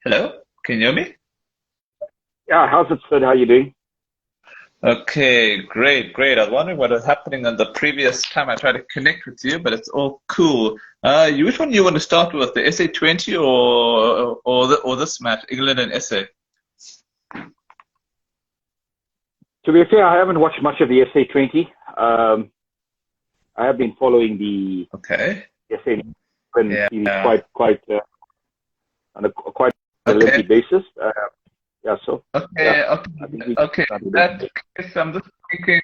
Hello, can you hear me? Yeah, how's it, Sid? How you doing? Okay, great, great. I was wondering what was happening on the previous time I tried to connect with you, but it's all cool. Which one do you want to start with, the SA20 or this match, England and SA? To be fair, I haven't watched much of the SA20. I have been following the Okay. SA series Yeah. on a quite a lengthy Okay. basis. Yeah, so yeah, Okay. Okay. I think we can Okay. start In with that it. case, I'm just thinking.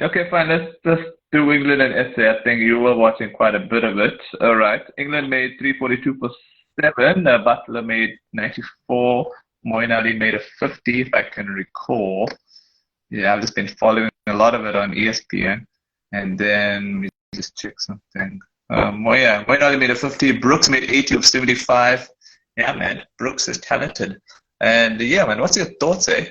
Okay, fine. Let's just do England and SA. I think you were watching quite a bit of it. All right. England made 342 for seven. Butler made 94. Moeen Ali made a 50, if I can recall. Yeah, I've just been following a lot of it on ESPN. And then let me just check something. Yeah, Moeen Ali made a 50. Brooks made 80 of 75. Yeah, man, Brooks is talented. And yeah, man, what's your thoughts, eh?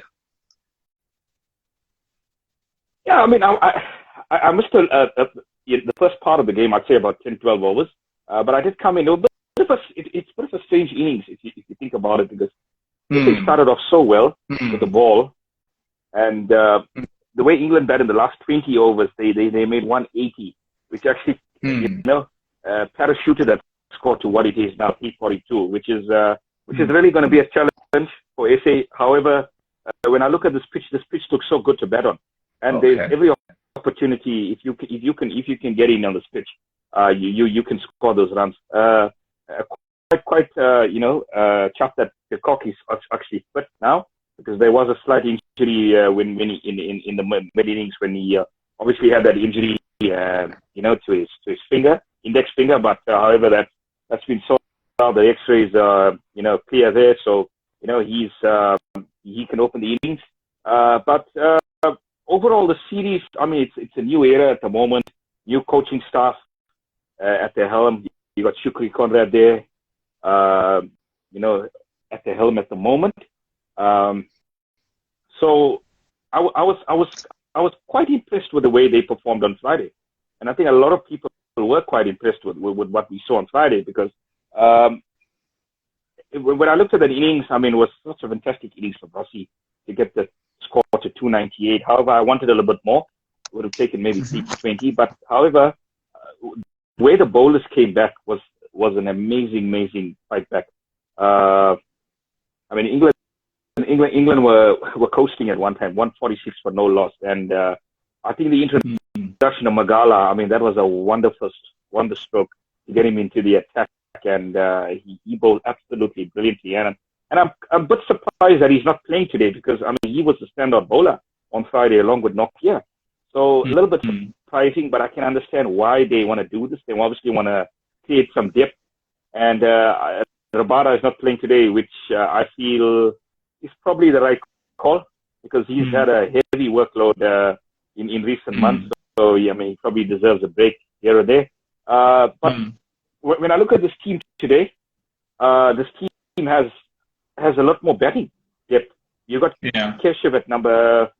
Yeah, I mean, I missed the first part of the game. I'd say about 10, 12 overs, but I did come in. It was a bit of it's a bit of a strange innings if you think about it, because they Hmm. started off so well with the Hmm. ball. And the way England batted in the last 20 overs, they made 180, which actually, you Hmm. know, parachuted that score to what it is now, 342, which is Hmm. really going to be a challenge for SA. However, when I look at this pitch looks so good to bat on, and there's Okay. every opportunity if you can get in on this pitch, you can score those runs. Quite chuffed that the cock is actually fit now, because there was a slight injury in the mid innings when he obviously had that injury, to his finger, index finger. But however, that's been sorted out. The X-rays clear there, so he can open the innings. But overall, the series, I mean, it's a new era at the moment, new coaching staff at the helm. You got Shukri Conrad there, uh, you know, at the helm at the moment. Um, so I was quite impressed with the way they performed on Friday, and I think a lot of people were quite impressed with what we saw on Friday, because um, when I looked at that innings, I mean, it was such a fantastic innings for Rossi to get the score to 298. However, I wanted a little bit more. It would have taken maybe 320, but however, the way the bowlers came back was an amazing fight back. Uh, I mean, England were coasting at one time, 146 for no loss, and I think the Hmm. introduction of Magala, I mean, that was a wonder stroke to get him into the attack, and he bowled absolutely brilliantly. And I'm a bit surprised that he's not playing today, because I mean, he was the standout bowler on Friday along with Nokia. So a little bit Hmm. surprising, but I can understand why they want to do this. They obviously want to create some depth, and Rabada is not playing today, which I feel is probably the right call, because he's Hmm. had a heavy workload in recent months. Hmm. So yeah, I mean, he probably deserves a break here or there. But Hmm. when I look at this team today, this team has a lot more batting depth. You've got Yeah. Keshav at number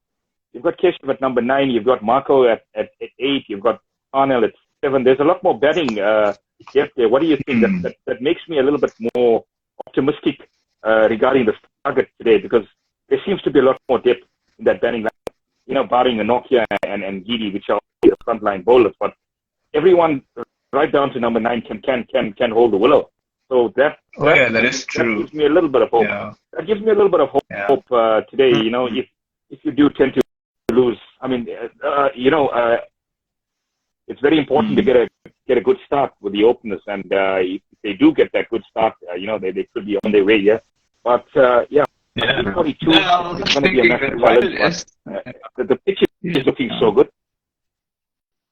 You've got Keshav at number 9. You've got Marco at 8. You've got Arnell at 7. There's a lot more batting depth there. What do you think? That, Hmm. that that makes me a little bit more optimistic regarding the target today, because there seems to be a lot more depth in that batting line. Barring the Nokia and Gidi, which are the frontline bowlers, but everyone right down to number 9 can hold the willow. So that Oh that yeah, that is that true. gives me a little bit of hope. Yeah. That gives me a little bit of Yeah. hope today. Hmm. If you do tend to lose, I mean, it's very important to Hmm. get a good start with the openers, and if they do get that good start, they could be on their way. Yeah, but yeah, Yeah. 342, Yeah, I was it's just going to be a thinking massive that why challenge, did but S the pitch is looking yeah. so good.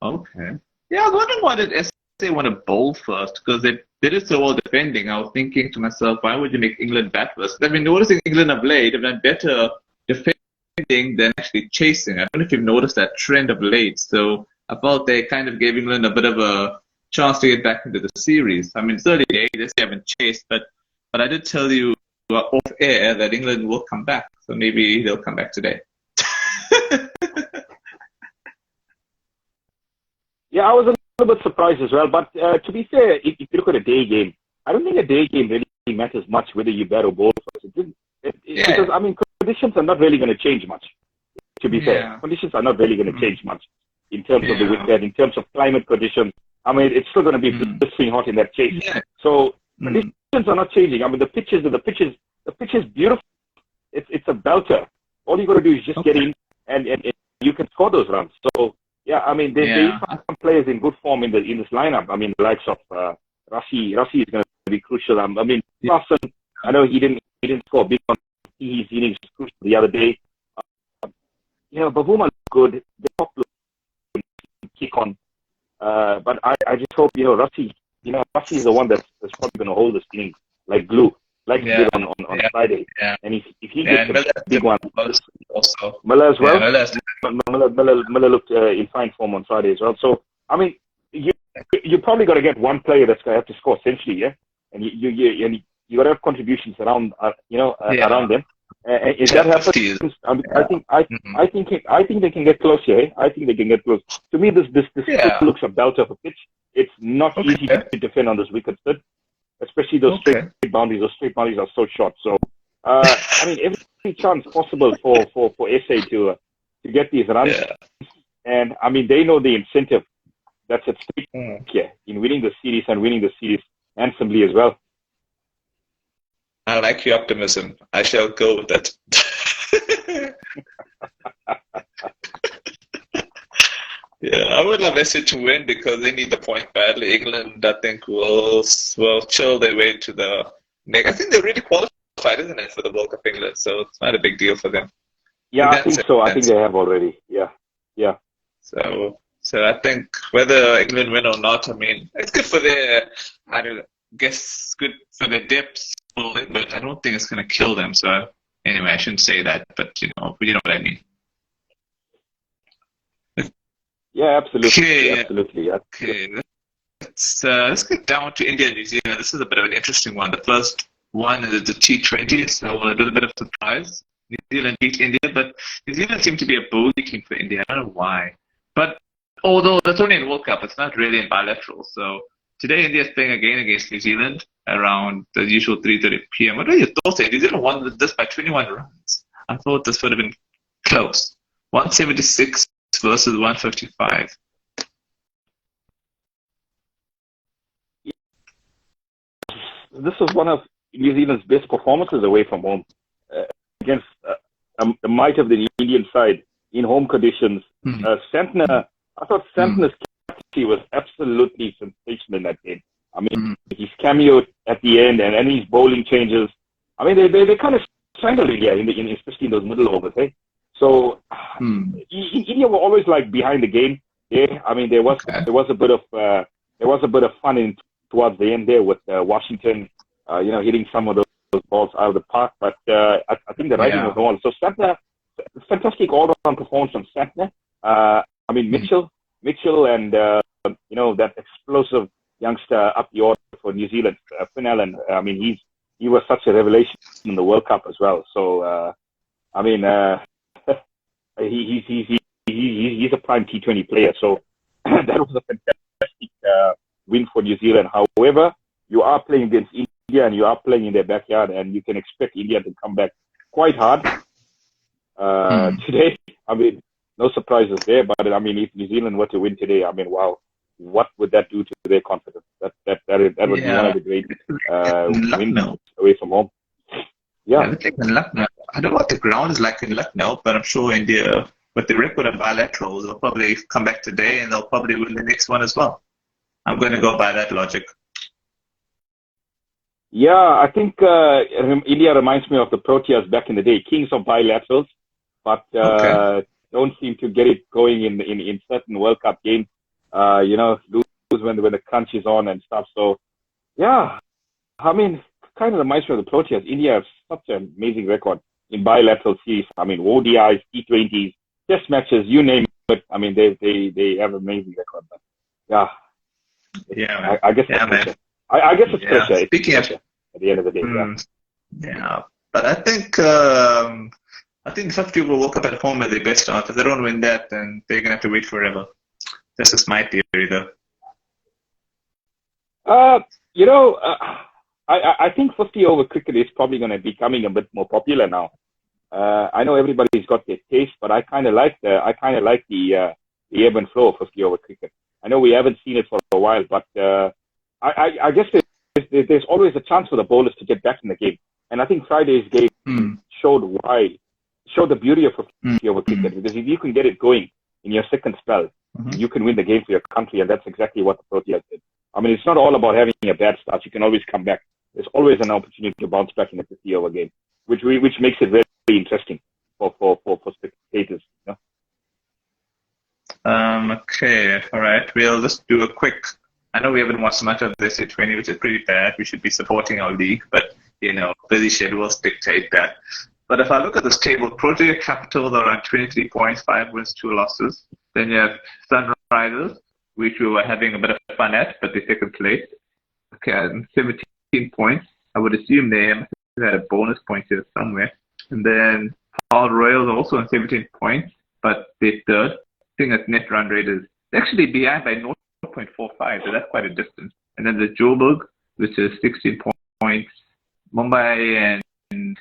Okay. Yeah, I was wondering why did SA want to bowl first? Because they did it so well defending. I was thinking to myself, why would you make England bat first? I've been noticing England of late have done better defending than actually chasing. I don't know if you've noticed that trend of late. So I felt they kind of gave England a bit of a chance to get back into the series. I mean, it's early days, they haven't chased, but I did tell you off air that England will come back. So maybe they'll come back today. Yeah, I was a little bit surprised as well. But to be fair, if you look at a day game, I don't think a day game really matters much whether you bat or bowl first. Because, I mean, conditions are not really going to change much, to be fair. Conditions are not really going to change much in terms of the wicket, in terms of climate conditions. I mean, it's still going to be blistering hot in that chase. So conditions are not changing. I mean, the pitch is beautiful. It's a belter. All you got to do is just get in and you can score those runs. So yeah, I mean, there are some players in good form in this lineup. I mean, the likes of Rassi is going to be crucial. I mean, Larson, I know he didn't score big on his innings crucial the other day. Bavuma looked good. The top looked kick on. But I just hope, Rassi is the one that's probably going to hold this innings like glue, like he did on Friday. Yeah. And if he gets a big one, also Miller as well. Miller looked in fine form on Friday as well. So I mean, you probably got to get one player that's going to have to score century, and you got to have contributions around around them. If that happens, I think they can get close here. I think they can get close. To me, this looks a belt of a pitch. It's not easy to defend on this wicket, especially those straight boundaries. Those straight boundaries are so short. So I mean, every chance possible for SA to get these runs. And I mean, they know the incentive that's at stake here in winning the series and winning the series handsomely as well. I like your optimism. I shall go with that. I would love SA to win because they need the point badly. England, I think, will chill their way to the next. I think they're really qualified, isn't it, for the World Cup England? So it's not a big deal for them. Yeah, I think so. I think they have already. Yeah. So I think whether England win or not, I mean, it's good for their, good for their depth. But I don't think it's going to kill them. So anyway, I shouldn't say that, but you know what I mean. Yeah, absolutely. Absolutely. Okay, let's get down to India and New Zealand. This is a bit of an interesting one. The first one is the T20, so a little bit of surprise. New Zealand beat India, but New Zealand seemed to be a bogey team for India. I don't know why. But although that's only in World Cup, it's not really in bilateral. So today, India is playing again against New Zealand around the usual 3:30 p.m. What are your thoughts? New Zealand won this by 21 runs. I thought this would have been close. 176 versus 155. This was one of New Zealand's best performances away from home against the might of the Indian side in home conditions. Santner, I thought Santner's captaincy was absolutely sensational in that game. I mean, his cameo at the end and his bowling changes. I mean, they kind of strangled India, especially in those middle overs. So India were always like behind the game. Yeah, I mean, there was a bit of fun towards the end there with Washington, hitting some of those balls out of the park. But I think the writing was on. So Santner, fantastic all-round performance from Santner. I mean, Mitchell, and that explosive youngster up the order for New Zealand, Finn Allen. I mean, he was such a revelation in the World Cup as well. So I mean, he's a prime T20 player. So that was a fantastic win for New Zealand. However, you are playing against India and you are playing in their backyard, and you can expect India to come back quite hard today. I mean, no surprises there. But I mean, if New Zealand were to win today, I mean, wow. What would that do to their confidence? That would be one of the great wins away from home. Yeah. I think in Lucknow, I don't know what the ground is like in Lucknow, but I'm sure India, with the record of bilaterals, will probably come back today and they'll probably win the next one as well. I'm going to go by that logic. Yeah, I think India reminds me of the Proteas back in the day, kings of bilaterals, but don't seem to get it going in certain World Cup games. Lose when the crunch is on and stuff. So, yeah, I mean, kind of reminds me of the Proteas. India has such an amazing record in bilateral series. I mean, ODIs, T20s, Test matches, you name it. I mean, they have an amazing record. But yeah, I guess I guess it's pressure. Speaking of at the end of the day, but I think some people woke up at home at their best start. If they don't win that, then they're gonna have to wait forever. This is my theory, though. I think 50-over cricket is probably going to be becoming a bit more popular now. I know everybody's got their taste, but I kind of like the ebb and flow of 50-over cricket. I know we haven't seen it for a while, but I guess there's always a chance for the bowlers to get back in the game. And I think Friday's game showed the beauty of 50-over cricket, because if you can get it going in your second spell, you can win the game for your country, and that's exactly what the Proteas did. I mean, it's not all about having a bad start. You can always come back. There's always an opportunity to bounce back in a 50-over game, which makes it very, very interesting for spectators. You know? Okay, all right. We'll just do a quick. I know we haven't watched much of the SA20, which is pretty bad. We should be supporting our league, but busy schedules dictate that. But if I look at this table, Protea Capital are on 23 points, 5 wins, 2 losses. Then you have Sunrisers, which we were having a bit of fun at, but they're second place. Okay, and 17 points. I would assume they must have had a bonus point here somewhere. And then Paul Royals also on 17 points, but they're third. I think that net run rate is actually behind by 0.45, so that's quite a distance. And then the Joburg, which is 16 points. Mumbai and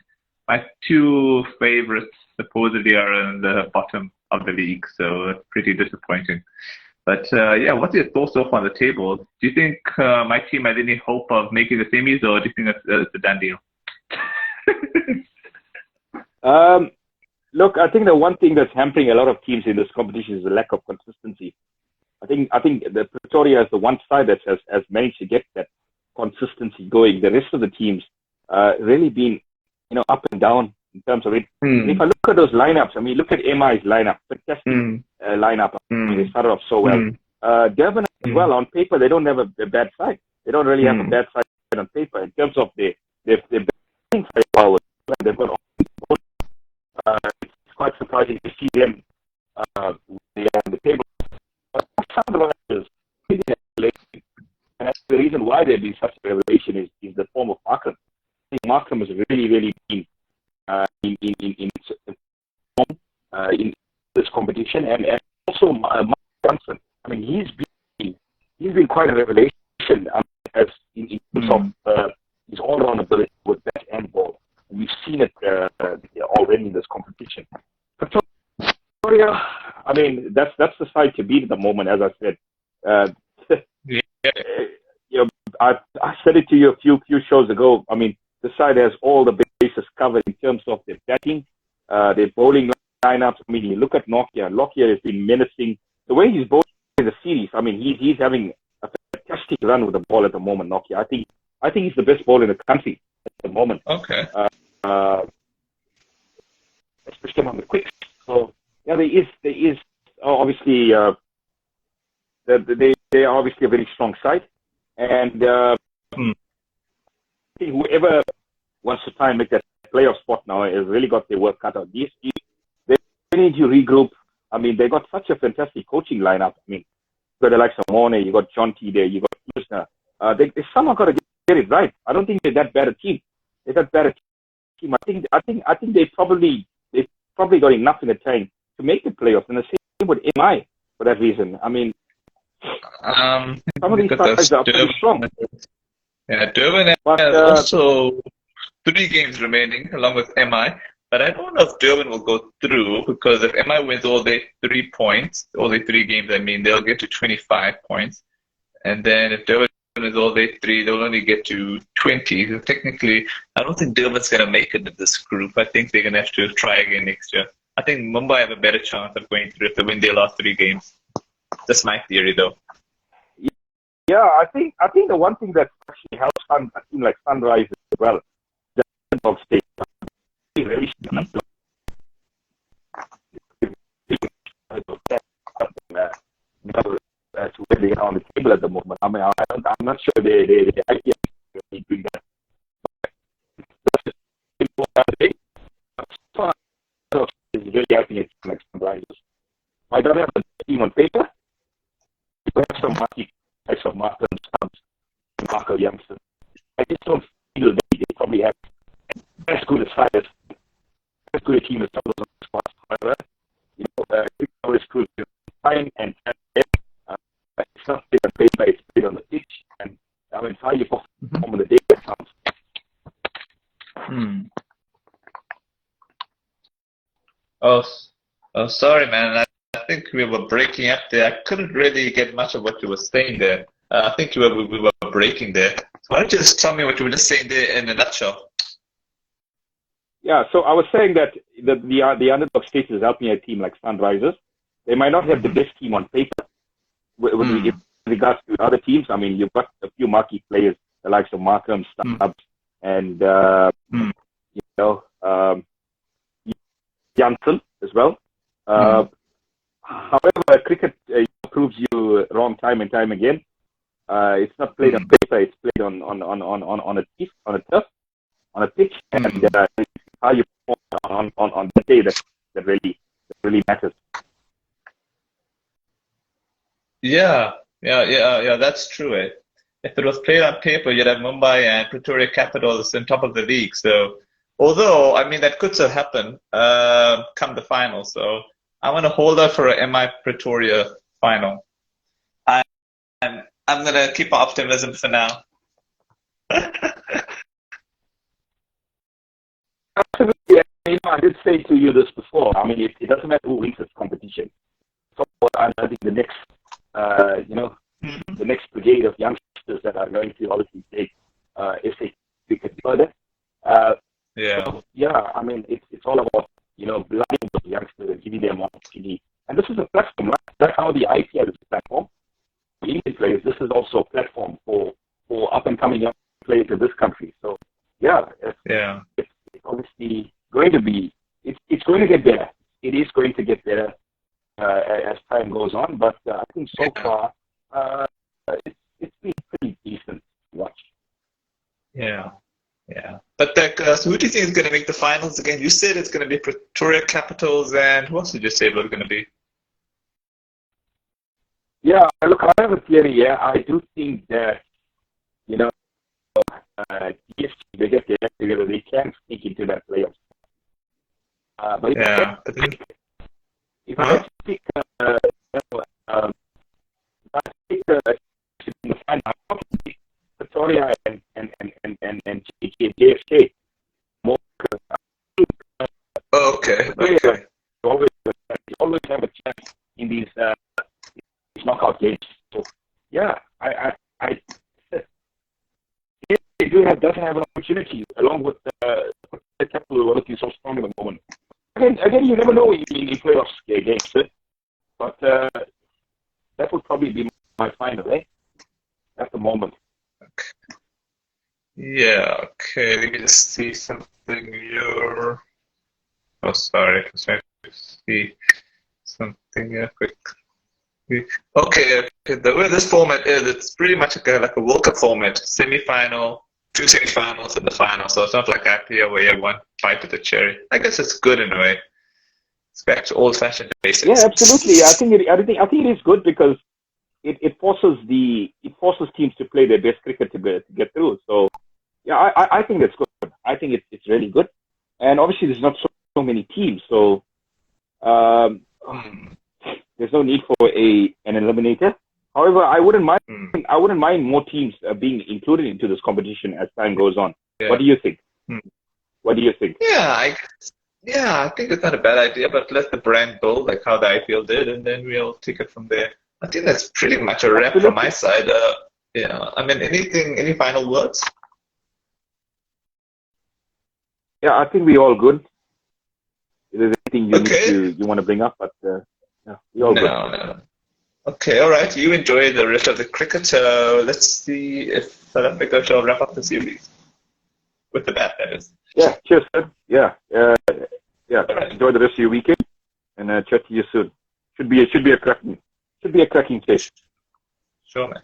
my 2 favorites supposedly are in the bottom of the league, so that's pretty disappointing. But what's your thoughts so far on the table? Do you think my team has any hope of making the semis, or do you think it's a done deal? Look, I think the one thing that's hampering a lot of teams in this competition is the lack of consistency. I think the Pretoria is the one side that has managed to get that consistency going. The rest of the teams really been up and down in terms of it. If I look at those lineups, I mean, look at MI's lineup, fantastic lineup. I mean, they started off so well. Durban as well, on paper, they don't have a bad side. They don't really have a bad side on paper in terms of their batting power. They've got it's quite surprising to see them on the table. But some of the others, and that's the reason why they've been such a revelation is the form of Markram. I think Markram has really, really been in this competition, and also Mark Johnson. I mean, he's been quite a revelation as in terms of his all-round ability with bat and ball. And we've seen it already in this competition. Victoria, I mean, that's the side to beat at the moment, as I said. I said it to you a few shows ago. I mean, the side has all the bases covered in terms of their batting, their bowling lineups. I mean, you look at Nokia. Nokia has been menacing. The way he's bowling in the series, I mean, he's having a fantastic run with the ball at the moment, Nokia. I think he's the best bowler in the country at the moment. Okay. Especially on the quicks. So yeah, there is obviously they are obviously a very strong side, and I think whoever wants to try and make that playoff spot now has really got their work cut out. They need to regroup. I mean, they got such a fantastic coaching lineup. I mean, you got the likes of Morne, you got John T there, you got Krishna. They somehow got to get it right. I don't think they're that bad a team. They're that bad a team. I think they've probably got enough in the tank to make the playoffs. And the same with MI for that reason. I mean, some of these sides are pretty strong. Yeah, Durban has also 3 games remaining along with MI. But I don't know if Durban will go through, because if MI wins all their 3 points, all their 3 games, I mean, they'll get to 25 points. And then if Durban wins all their 3, they'll only get to 20. So technically, I don't think Durban's going to make it in this group. I think they're going to have to try again next year. I think Mumbai have a better chance of going through if they win their last 3 games. That's my theory, though. Yeah, I think the one thing that actually helps a team like Sunrise as well, the dog state. Very to where they are on the table at the moment. I mean, I'm not sure they doing that. It's really helping it like Sunrisers. I don't have a team on paper. We have some lucky types of Martin Stumps and Marco Youngster. I just don't feel they probably have as good as fighters. As good a team as some of those spots. However, it's good to find and it's not big on paper, it's big on the pitch. And I mean, how you perform on the day that counts. Hmm. Oh, oh, sorry, man. I think we were breaking up there. I couldn't really get much of what you were saying there. I think we were breaking there. Why don't you just tell me what you were just saying there in a nutshell? Yeah, so I was saying that the underdog status is helping a team like Sunrisers. They might not have the best team on paper with regards to other teams. I mean, you've got a few marquee players, the likes of Markham, Stubbs, and you know, Janssen as well. However, cricket proves you wrong time and time again. It's not played on paper; it's played on a pitch, and how you perform on the day that really matters. Yeah, that's true. If it was played on paper, you'd have Mumbai and Pretoria Capitals on top of the league. So, although, I mean, that could still happen come the final. So, I want to hold out for a MI Pretoria final. And I'm going to keep my optimism for now. Absolutely. I did say to you this before. I mean, it doesn't matter who wins this competition. So, I think the next, the next brigade of youngsters that are going to obviously take SA cricket further. So, I mean, it's all about, blinding those youngsters and giving them opportunity. And this is a platform, right? That's how the IPL is a platform. For Indian players, this is also a platform for up-and-coming young players in this country. So, it's obviously going to be, it's going to get better. It is going to get better as time goes on, but I think so far it's been pretty decent to watch. Yeah. But so who do you think is going to make the finals again? You said it's going to be Pretoria Capitals, and who else did you say was going to be? Yeah, look, I have a theory here. I do think that, DSG, they get their act together, they can sneak into that playoffs. But if I pick, in the final, I probably Pretoria and JFK. More. Okay. You always have a chance in these knockout games. So, they does have an opportunity along with the capital looking so strong at the moment. Again, you never know in playoffs games, but that would probably be my final, at the moment. Okay. Yeah, okay. Let me just see something here. Oh, sorry. I was trying to see something here quickly. Okay. The way this format is, it's pretty much like a World Cup format. Semi-final, 2 semi-finals, and the final. So it's not like IPL where you have one bite of the cherry. I guess it's good in a way. It's back to old-fashioned basics. Yeah, absolutely. I think it is good because it forces teams to play their best cricket to get through. So yeah, I think that's good. I think it's really good. And obviously there's not so many teams, so there's no need for an eliminator. However, I wouldn't mind more teams being included into this competition as time goes on. Yeah. What do you think? What do you think? I think it's not a bad idea, but let the brand build like how the IPL did, and then we'll take it from there. I think that's pretty much a wrap from my side. I mean, any final words? Yeah, I think we're all good. If there's anything you want to bring up, but we're all good. No. Okay, all right. You enjoy the rest of the cricket. Let's see if South Africa shall wrap up the series with the bat, that is. Yeah, cheers, sir. Yeah. Right. Enjoy the rest of your weekend, and chat to you soon. Should be a cracking case. Sure, man.